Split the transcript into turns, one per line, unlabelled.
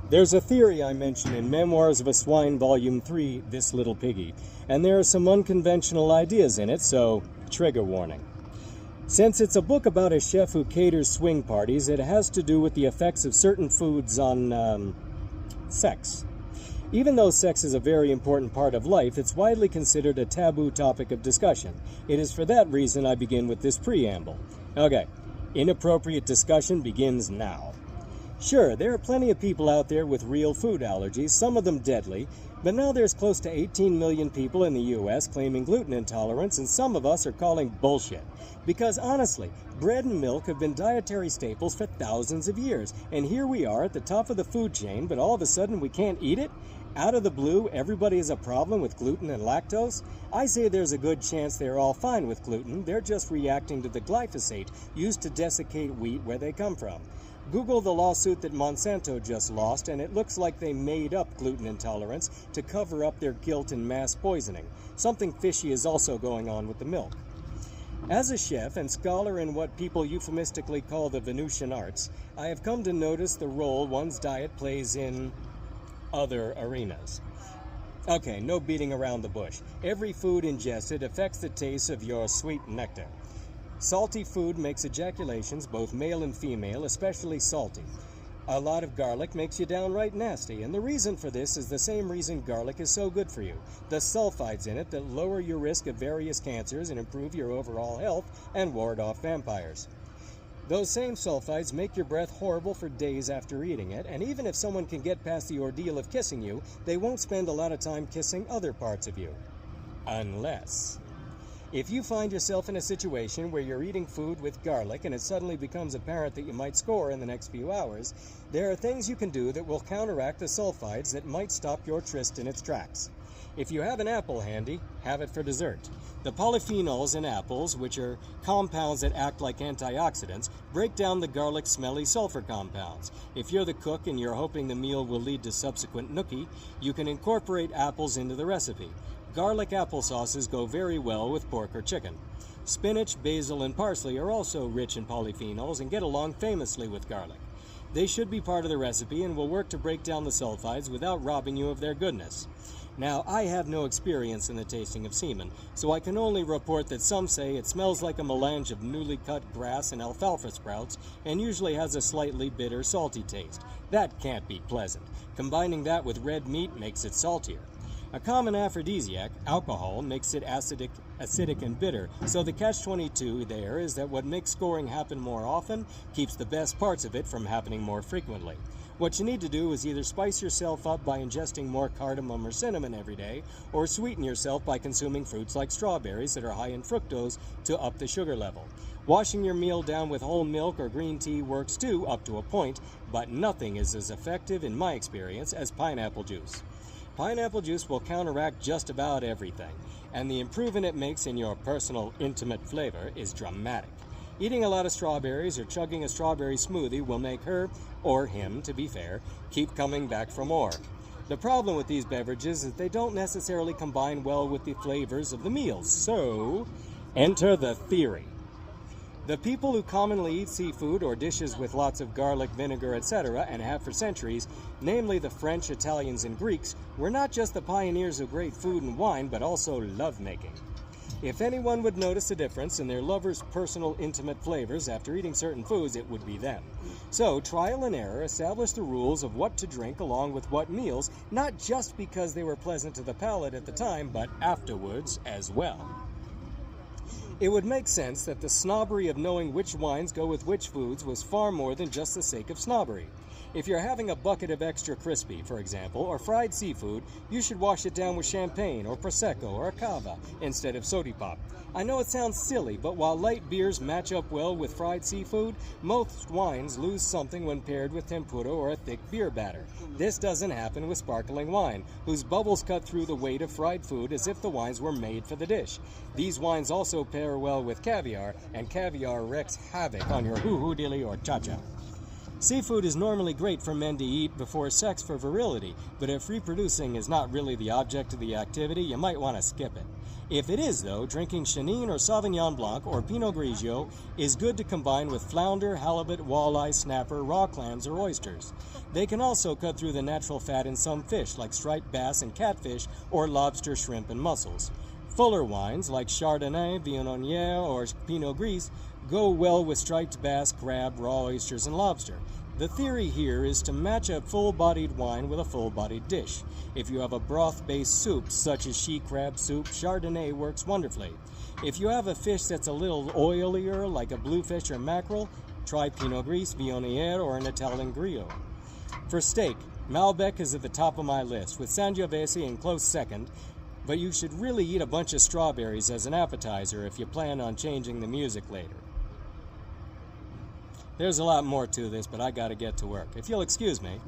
There's a theory I mention in Memoirs of a Swine Volume 3, This Little Piggy, and there are some unconventional ideas in it, so trigger warning. Since it's a book about a chef who caters swing parties, it has to do with the effects of certain foods on, sex. Even though sex is a very important part of life, it's widely considered a taboo topic of discussion. It is for that reason I begin with this preamble. Okay, inappropriate discussion begins now. Sure, there are plenty of people out there with real food allergies, some of them deadly, but now there's close to 18 million people in the U.S. claiming gluten intolerance, and some of us are calling bullshit. Because honestly, bread and milk have been dietary staples for thousands of years, and here we are at the top of the food chain, but all of a sudden we can't eat it? Out of the blue, everybody has a problem with gluten and lactose? I say there's a good chance they're all fine with gluten, they're just reacting to the glyphosate used to desiccate wheat where they come from. Google the lawsuit that Monsanto just lost, and it looks like they made up gluten intolerance to cover up their guilt in mass poisoning. Something fishy is also going on with the milk. As a chef and scholar in what people euphemistically call the Venusian arts, I have come to notice the role one's diet plays in other arenas. Okay, no beating around the bush. Every food ingested affects the taste of your sweet nectar. Salty food makes ejaculations, both male and female, especially salty. A lot of garlic makes you downright nasty, and the reason for this is the same reason garlic is so good for you. The sulfides in it that lower your risk of various cancers and improve your overall health and ward off vampires. Those same sulfides make your breath horrible for days after eating it, and even if someone can get past the ordeal of kissing you, they won't spend a lot of time kissing other parts of you. Unless... if you find yourself in a situation where you're eating food with garlic and it suddenly becomes apparent that you might score in the next few hours, there are things you can do that will counteract the sulfides that might stop your tryst in its tracks. If you have an apple handy, have it for dessert. The polyphenols in apples, which are compounds that act like antioxidants, break down the garlic smelly sulfur compounds. If you're the cook and you're hoping the meal will lead to subsequent gnocchi, you can incorporate apples into the recipe. Garlic applesauces go very well with pork or chicken. Spinach, basil, and parsley are also rich in polyphenols and get along famously with garlic. They should be part of the recipe and will work to break down the sulfides without robbing you of their goodness. Now, I have no experience in the tasting of semen, so I can only report that some say it smells like a melange of newly cut grass and alfalfa sprouts and usually has a slightly bitter, salty taste. That can't be pleasant. Combining that with red meat makes it saltier. A common aphrodisiac, alcohol, makes it acidic and bitter, so the catch-22 there is that what makes scoring happen more often keeps the best parts of it from happening more frequently. What you need to do is either spice yourself up by ingesting more cardamom or cinnamon every day, or sweeten yourself by consuming fruits like strawberries that are high in fructose to up the sugar level. Washing your meal down with whole milk or green tea works too, up to a point, but nothing is as effective, in my experience, as pineapple juice. Pineapple juice will counteract just about everything, and the improvement it makes in your personal, intimate flavor is dramatic. Eating a lot of strawberries or chugging a strawberry smoothie will make her, or him to be fair, keep coming back for more. The problem with these beverages is they don't necessarily combine well with the flavors of the meals, so enter the theory. The people who commonly eat seafood or dishes with lots of garlic, vinegar, etc., and have for centuries, namely the French, Italians, and Greeks, were not just the pioneers of great food and wine, but also lovemaking. If anyone would notice a difference in their lovers' personal, intimate flavors after eating certain foods, it would be them. So, trial and error established the rules of what to drink along with what meals, not just because they were pleasant to the palate at the time, but afterwards as well. It would make sense that the snobbery of knowing which wines go with which foods was far more than just the sake of snobbery. If you're having a bucket of extra crispy, for example, or fried seafood, you should wash it down with champagne or prosecco or a cava instead of soda pop. I know it sounds silly, but while light beers match up well with fried seafood, most wines lose something when paired with tempura or a thick beer batter. This doesn't happen with sparkling wine, whose bubbles cut through the weight of fried food as if the wines were made for the dish. These wines also pair well with caviar, and caviar wreaks havoc on your hoo-hoo dilly or cha-cha. Seafood is normally great for men to eat before sex for virility, but if reproducing is not really the object of the activity, you might want to skip it. If it is, though, drinking Chenin or Sauvignon Blanc or Pinot Grigio is good to combine with flounder, halibut, walleye, snapper, raw clams, or oysters. They can also cut through the natural fat in some fish, like striped bass and catfish, or lobster, shrimp, and mussels. Fuller wines, like Chardonnay, Viognier, or Pinot Gris, go well with striped bass, crab, raw oysters, and lobster. The theory here is to match a full-bodied wine with a full-bodied dish. If you have a broth-based soup, such as she crab soup, Chardonnay works wonderfully. If you have a fish that's a little oilier, like a bluefish or mackerel, try Pinot Gris, Viognier, or an Italian Griot. For steak, Malbec is at the top of my list, with Sangiovese in close second, but you should really eat a bunch of strawberries as an appetizer if you plan on changing the music later. There's a lot more to this, but I gotta get to work. If you'll excuse me.